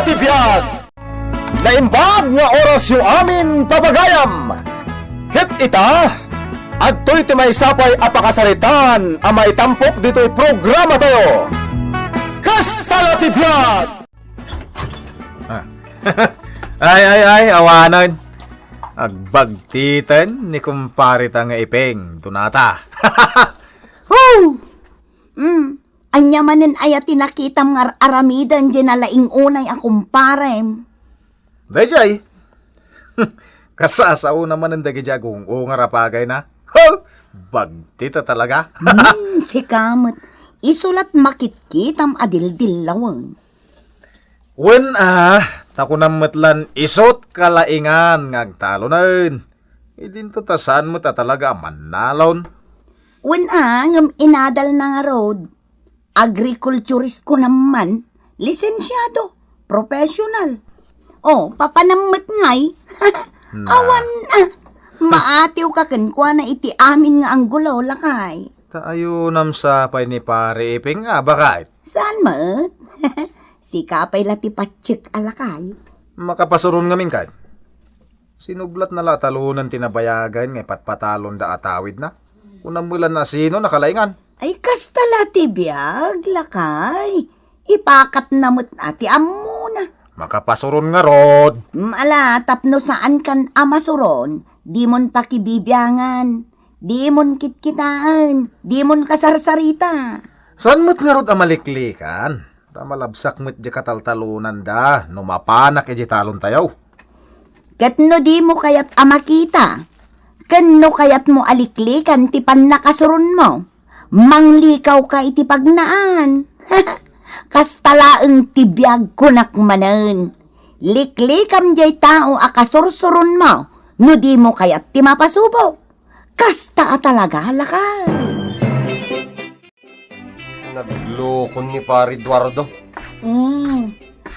tibiyag! Naimbag nga oras yung amin papagayam! Hit ita, adto'y timay sapay apakasaritan ang maitampok dito'y programa tayo! Kastala tibiyag! Ay, awanan. Agbagtitan ni kumpare ta nga ipeng, tunata. Woo! Anya manen aya tinakitam nga aramidan dyan na laing unay ang kumparem. Dajay. Kasasaw naman ang dagijagong o nga rapagay na. Ho! Bagtita talaga. Si kamot, isulat makitkitam adil-dillawang. Wen tako namatlan isot kalaingan ngagtalonan. Idinto tasan mo ta talaga manalon. Wen ngam inadal na nga road, agriculturist ko naman, lisensyado, professional. Papanamot ngay. Awan maatiw ka kenkwa na iti amin nga ang gulaw lakay. Tayo nam sa pay ni pare ipeng bakit? Saan mat? Si kapay lati patsik alakay. Makapasuron ngamin kad. Sinublat na latalunan tinabayagan ngay patpatalon da atawid na. Unang mulan na sino nakalaingan. Ay kastala ti biyag lakay. Ipakat namot ati amuna. Makapasuron nga rod. Ala tapno saan kan amasuron, di mon pakibibyangan, di mon kitkitaan, di mon kasarsarita. Saan mo't nga rod amaliklikan? Tamalabsak mo't di kataltalunan da, numapanak e talon tayaw. Katno di mo kayat amakita, kanno kayat mo aliklikan ti nakasuron mo, manglikaw ka iti pagnaan. Kastalaeng tibiyag kunak manen. Liklikam jay tao akasursurun mo, no di mo kayat ti mapasubo. Kasta talaga halakay. Naglokon ni Pare Eduardo.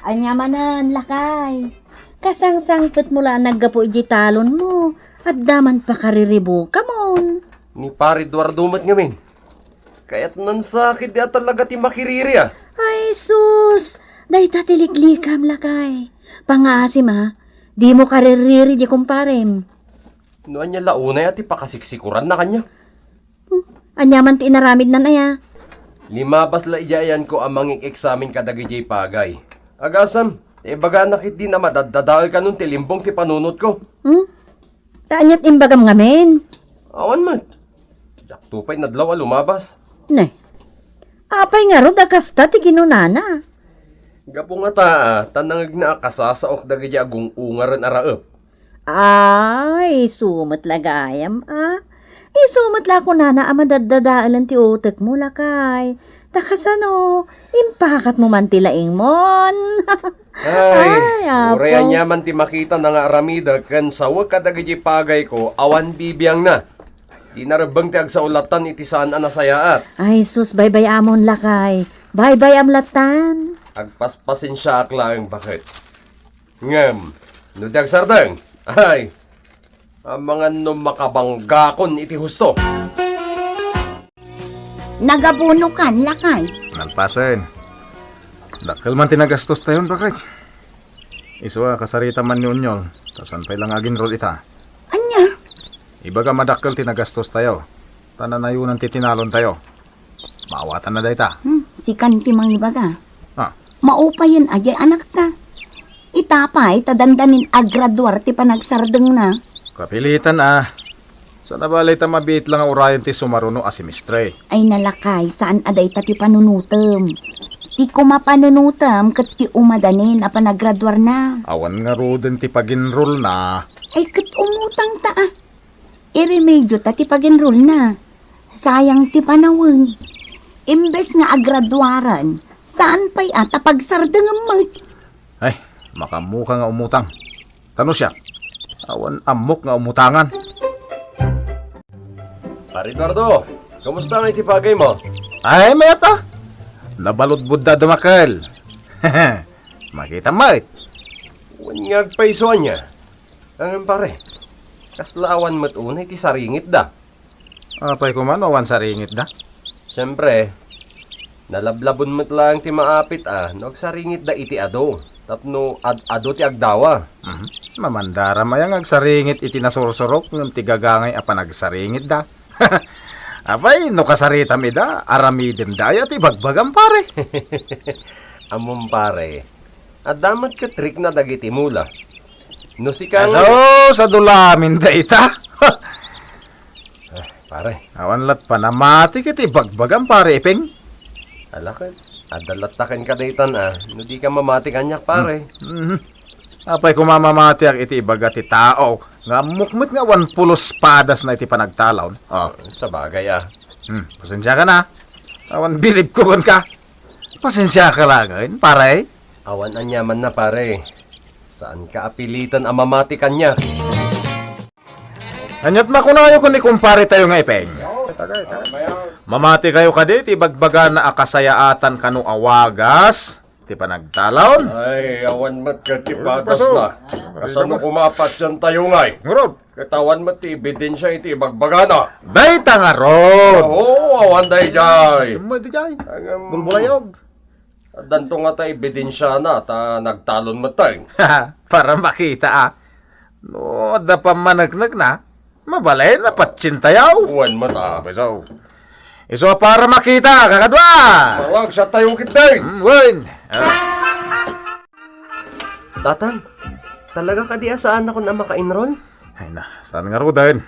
Anya manan, lakay. Kasangsangpet mula naggapo iji talon mo, at daman pa kariribo ka mon. Ni Pare Eduardo mat ngamin. Kaya't nansakit di talaga ti makiriri Ay, sus! Day tatiliklikam, lakay. Pangasim di mo kaririri di kumparem. Noan niya launay at ipakasiksikuran na kanya. Anyaman ti inaramid na naya. Limabas la ijayan ko amang eksamin kadagi jay pagay. Agasam, baga nakit din na madadadaal ka nun tilimbong ti panunot ko. Taanyat imbagam ngamen. Awan mat. Jak tupay nadlaw lumabas. Ne. Apay nga ro dakasta ti ginunana. Gapo nga tanangag na akasasaok dagi jay agung ungaran araep. Ay, sumat lagayam Isumat la ko nana amadadadaalan ti utek mo lakay. Takasano, impakat mo man tilaing mon. Ay, apo. urayan niya man ti makita na nga aramida kan sawag kadagi jay pagay ko awan bibiyang na. Di narabang ti agsaulatan iti saan anasayaat. Ay, sus, baybay amon lakay. Baybay amlatan. Agpaspasin siya aklang bakit. Ngam, no di agsardang. Ay, ang mga makabangga iti husto. Nagabuno kan lakay. Nalpasen. Dakal man tinagastos tayon bakit? Iswa kasarita man ni Unyol. Tasan pa'y lang agin rol ita. Anya? Ibaga madakal tinagastos tayo. Tananayunan titinalon tayo. Maawatan na dayta. Si kanti mang ibaga. Maupayan ajay anak ta. Itapay tadandanin agraduar ti panagsardeng na. Kapilitan Sa nabalay ta mabit lang ang urayan ti sumaruno asimistre. Ay nalakay saan aday ta ti panunutem. Ti kumapanunutem ket ti umadanin a panagraduar na. Awan nga roden ti paginrol na. Ay ket umutang ta iremedyo ta ti pagenroll na. Sayang ti panawon. Imbes nga agraduaran, saan pa'y pagsardeng amat? Ay, makamuka nga umutang. Tano siya, awan amok nga umutangan. Pare Eduardo, kamusta may tipagay mo? Ay, meta. Nabaludbud da dumakal. Makita mait. Wanyag pa isuan niya. Ang pare, kaslaawan mo't unay ti saringit da. Apay ko man, awan sa ringit da. Siyempre, Nalablabon mo't lang ti maapit nagsaringit da iti ado. Tapno ado ti agdawa. Mamandara mayang agsaringit iti nasursurok ng tigagangay a panagsaringit da. Abay, no kasarita mi da, aramidem daya ti bagbagam pare. Amom pare. Adamat ka trick na dagiti mula. No si kang... So, sa dulamin da ita. Pare, Awan lat panamati kiti bagbagam pare iping. alakan. Adalatakan ka daytan no di ka mamati kanyak pare. Apay kumamamati ak iti ibaga ti tao. Nga mukmit nga 10 espadas na iti panagtalon. Sa bagay Pasensya ka na. Awan bilib ko kon ka. Pasensya ka lang, pare. Awan anyaman na pare. Saan ka apilitan ang mamati kanyak? Anyat makunayo ko ni kumpare tayo nga ipeng. Mamati kayo kadit, ibagbaga na akasayaatan kanu awagas, ti panagtalon. Ay, awan mat ka ti patas na. Kasano kumapat dyan tayo ngay? Ngurod, Katawan mo ti ebidensya iti bagbagana. day tanga rod. Oo, awan day jay. Di jay, bulbulayog. Danto nga ta ebidensya na, ta nagtalon mo tayo. Para makita No, da pa managnag na, mabalay na patsintayaw. Uwan mo ta. Iso para makita, kakadwa. Mawag sa tayong kitay. Wen. Tatang, talaga ka di asaan ako na maka-enroll? Ay na, saan nga ro dahil?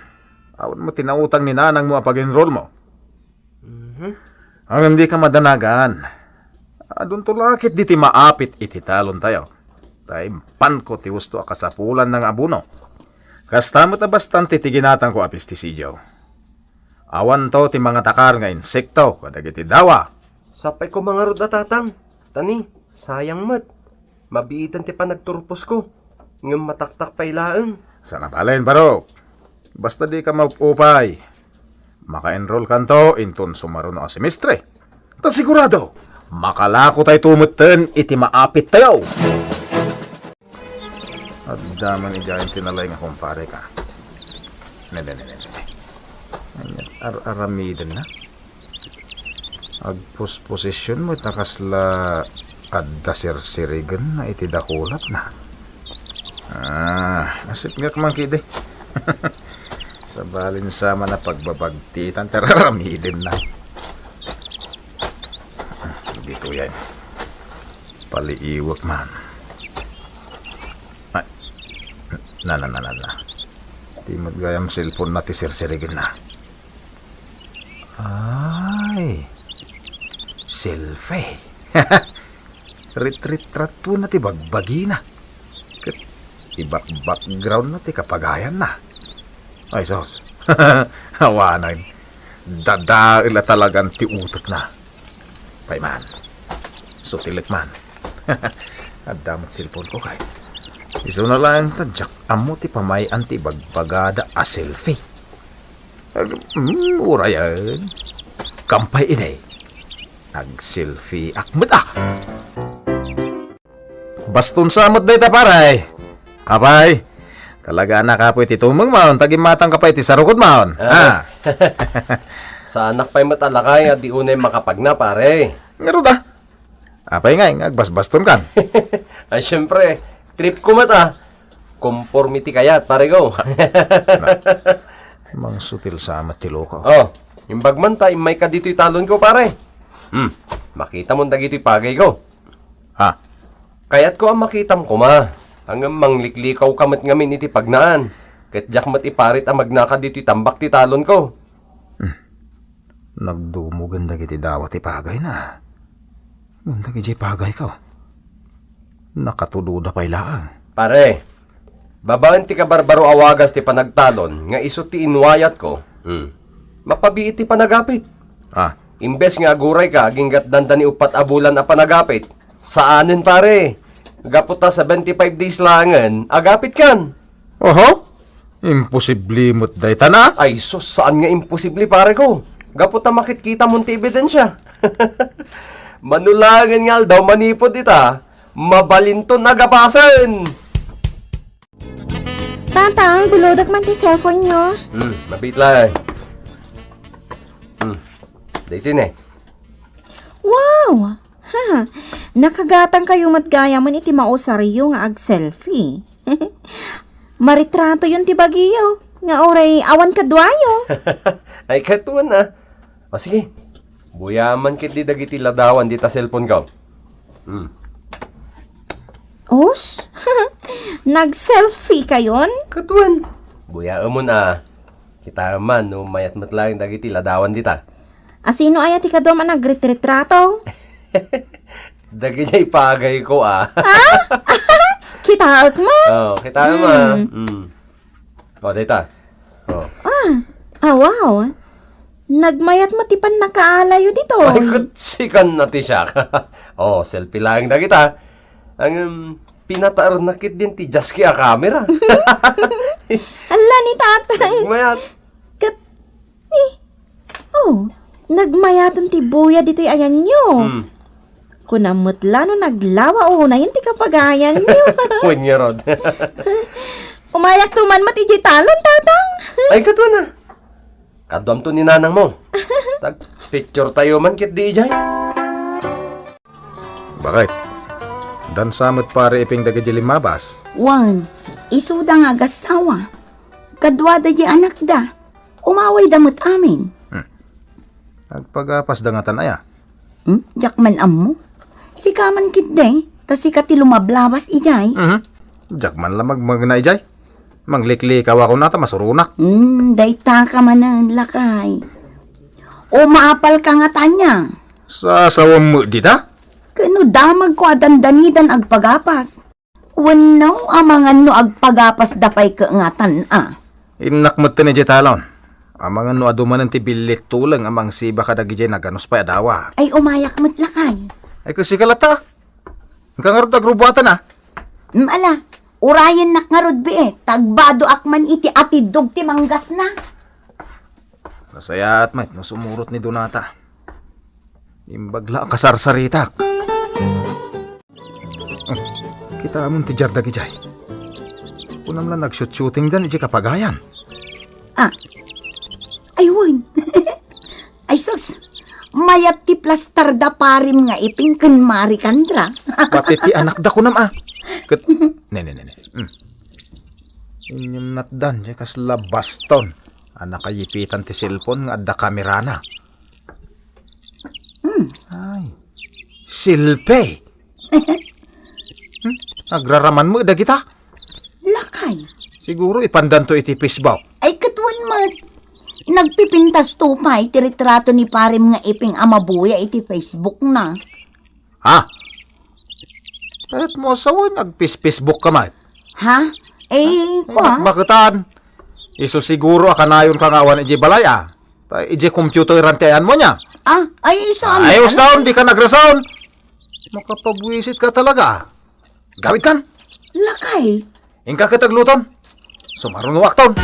Awan mo tinautang ni nanang mo pag-enroll mo. Ang hindi ka madanagan. Adun to lakit di ti maapit iti talon tayo. Tayo pan ko ti gusto akasapulan ng abuno. Kastamot na bastante ti ginatang ko apis ti sijaw. Awan to ti mga takar nga insekto kadagiti dawa. Sapay ko mga rod na tatang. Tani, sayang mat. Mabiitan ti pa nagturpos ko. Ngam mataktak pa ilaan. Sana balen barok. Basta di ka maupupay. Maka-enroll kanto inton sumaruno a semestre. Ta sigurado, makalako tayo tumutten iti maapit tayo. At daman ijayin tinalay nga kumpare ka. Ne. Aramiden na. Agpos-posisyon mo takasla adda sirsirigan na iti dakulat na. Asit nga kamangkide. Sa balin sama na pagbabagtitan, tararamidin na. Dito yan. Paliiwak man. Ay, na. Di magayam cellphone na ti sirsirigin na. Ay, selfie. Rit-rit-trato na ti bagbagi na. Background na ti kapagayan na. Ay, sos. Hawanan. Dadail na talagang ti utot na. Payman. Sutilit man. At damat silpon ko kay. Iso na lang tadyak amo ti pamayan ti bagbagada a selfie. Urayan. Kampay inay. Nag-selfie akmat Baston sa amot day ta paray. Abay. Talaga na kapoy ti tumang maon. Tagim matang kapay ti sarukod maon. Sa anak pa'y matalakay at di unay makapagna pare. Ngaro da. Apay nga, agbasbaston kan. Ay syempre, trip ko mata. Conformity kayat pare go. Mang sutil sa amat ti loko. Yung bagman ta, may ka dito'y talon ko pare. Makita mo dagito'y pagay ko. Kaya't ko ang makitam ko ma. Hanggang mangliklikaw kamat ngamin iti pagnaan. Katjak mat iparit ang magnaka dito'y tambak ti talon ko. Nagdumo ganda kiti dawat ipagay na. Ganda kiti pagay ka. Nakatududa pa ilaang. Pare, babaan ti kabarbaro awagas ti panagtalon, nga iso ti inwayat ko. Mapabiit ti panagapit. Imbes nga aguray ka, aginggat dandan ni upat abulan a panagapit. Saanin pare? Gaputa 75 days langan, agapit kan. Oho? Imposible mo't day tana? Ay sus, saan nga imposible pare ko? Gaputa makitkita mong ti ebidensya. Manulangan nga daw manipod ita, mabalinton agapasan. Tatang, bulodak man ti cellphone nyo. Mabit lang. Dito eh. Wow! Wow! Ha, nakagatang kayo matgaya man iti mausaryo nga ag-selfie. Maritrato yun ti Baguio. Nga oray awan kadwayo. Ay, katuan na. O sige, buyaman kit di dagiti ladawan di ta cellphone ko. Os? Nag-selfie kayon? Katuan. Buyaan mo na. Kita man, no, mayat matlang dagiti ladawan di ta. Asino ay ti kadwa man nagretrato? Dagi jay pagay ko, Kitaak man? Oh, kita naman. O, dita. Oh. Wow. Nagmayat mo ti pan nakaalayo dito. Ay, kutsikan na ti siya. Oh, selfie lang na kita. Ang pinataarnakit din ti Jaski a camera. Hala ni tatang. Mayat. Nagmayaton ti buya dito'y ayan nyo. Kunamutla no naglawa o na yun ti kapagayan nyo. Huwag niya, Rod. Umayak tuman mat iji talon, tatang. Ay, kato na. Kadwam to ni nanang mo. Picture tayo man kit di ijay. Bakit? Dan samot pare iping dagiti limabas. Wan, isuda nga gasawa. Kadwa da di anak da. Umaway damot amin. Nagpagapas dangatan aya. Jakman ammo. Sikaman kit day. Kasi kati lumablabas ijay. Jakman lamag magnaijay. Manglikli kawa ko nata masurunak. Dayta ka man ang lakay. O maapal ka nga tanya. Sa sawam mo dita? Kano damag ko adandanidan agpagapas. Wanaw amangan no agpagapas dapay ka nga tan. Inakmat ni talon. Amang ano aduman ti bilit tulang amang siba kadagijay naganos pa adawa. Ay umayak mo't lakay. Ay kasi kalata. Ang kangarod agrubatan Ala, urayan nak nga rodbi tagbado akman iti atidog ti manggas na. Nasaya at may nasumurot ni Donata. Imbagla kasarsaritak. Kita amon ti jar dagijay. Kunam lang nag-shoot-shooting dan iji kapagayan. Aywan. Ay sus, mayat ti plastar da parim nga iping ken mari kandra. Pati ti anak da kunam Ket ne. Inyong natdan jay kasla baston. Anak kayipitan ti cellphone nga adda kamerana. Ay. Silpe. Agraraman mo dagita. Lakay. Siguro ipandan to iti Facebook. Ay katuan mat. Nagpipintas to pa iti retrato ni parim nga iping amabuya iti Facebook na. Ha? Kahit mo asawa, nag-Facebook ka man. Ha? Kwa? Bakitan? Iso siguro akanayon ka nga awan iji balay iji computer rantayan mo niya. Ay saan? Ayos taon, di ka nagrasaon. Makapagwisit ka talaga. Gawit kan? Lakay. Ingka kitagluton. Sumarunuwak taon.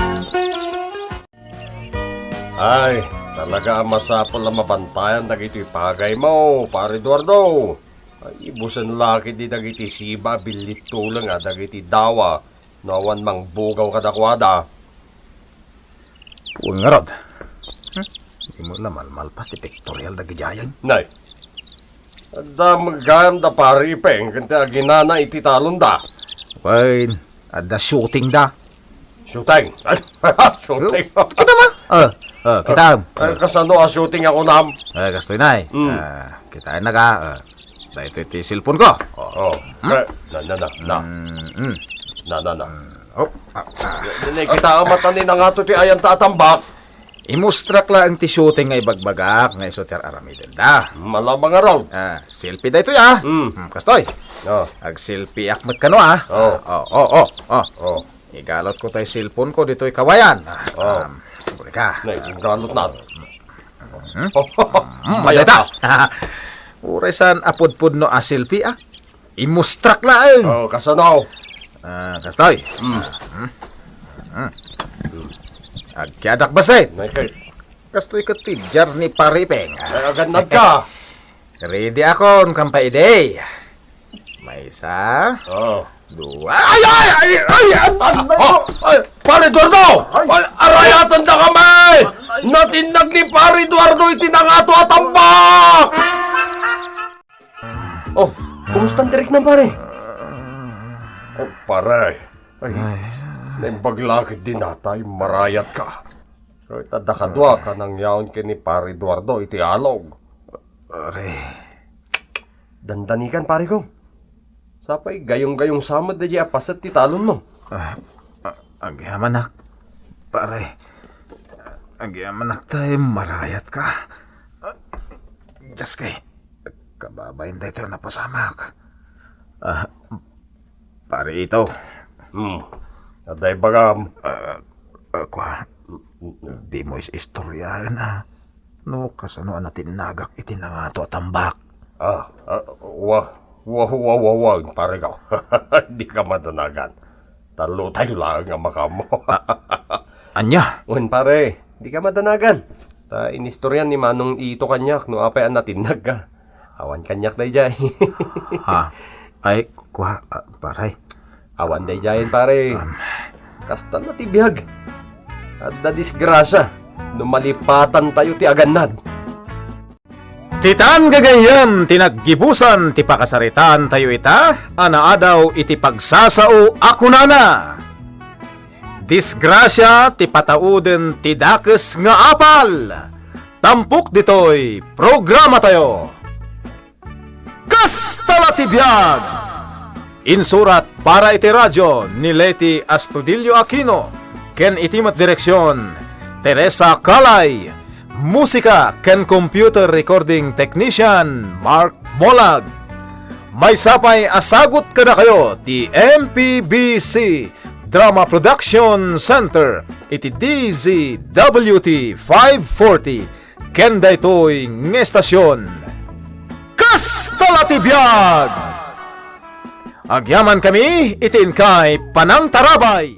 Ay, talaga masapol na mabantayan dagiti pagay mo, pare Eduardo. Ay, ibusan laki di dagiti siba, bilit tulang dagiti dawa. Nawan mang bugaw kadakwada. Puwang nga rod. Hindi mo na malmalpas ti pictorial dagijayan. Nay, da magayam da pare ipeng, kanta ginana iti talon da. Fine. Ada shooting da. Shooting. Shooting. Kita ma? Kita. Ay, kasano shooting ako nam? Gastoy na kita na ka. Dahil iti cellphone ko. Oh. Na. Oh. Kita amatan ni nga to ti ayan tatambak. Imustrak lang ti shooting nga ibagbagak nga isoter aramidin da. Malamang araw. Selfie da ito Kastoy. Ag-selfie akmat ka no Oh. Igalot ko tayo cellphone ko dito'y kawayan. Buli ka. Galot na. Madata. Uresan apod-pod no selfie Imustrak lang. Oh, kasano? Kastoy. Agkiadak basit. Nakay. Kastoy katidjar ni Paripeng. Ay, agad na ka. Ready ako kampay day. May isa. Oh. Dua. Ay! Pare Eduardo! Arayatan na kamay! Natinag ni Pare Eduardo itinangato at tambak! Oh, kumusta ang tirik ng pare? Oh, pare. Ay, naibaglakid din natay, marayat ka. So, itadakadwa ka nang yaon ka ni pare Eduardo, iti alog. Pare, Dandanikan, pare ko. Sapay, gayong-gayong samad na di apasat ti talon mo. agyamanak. Pare, agyamanak tayo, marayat ka. Diyos kay, kababayin tayo napasamak. Pare ito, Aday bagam. kwa, di mo istoryahan na. No, kasano natin nagak itinangato at tambak. Wag, pare ka. Di ka madanagan. Talo tayo lang ang makamo. Anya? Un pare, di ka madanagan. Ta inistoryan ni Manong ito kanyak, no apay an natinag ka. Awan kanyak day jay. Ha? Ay, kwa, pare. Awan day jayan pare. Kasta na ti bihag. At da disgrasya, numalipatan tayo ti aganad. Titan gagayam, tinaggibusan, ti pakasaritan tayo ita, anaadaw iti pagsasao ako nana. Disgrasya, ti patauden, ti dakes nga apal. Tampok ditoy, programa tayo. Kastala ti biyag! Insurat para iti radyo ni Leti Astudillo Aquino, ken itimat direksyon, Teresa Calay, musika ken computer recording technician, Mark Molag. May sapay asagot kada kayo, ti MPBC Drama Production Center, iti DZWT 540, ken daytoy ng estasyon. Kastala ti biyag! Agyaman kami, itin kay Panang Tarabay.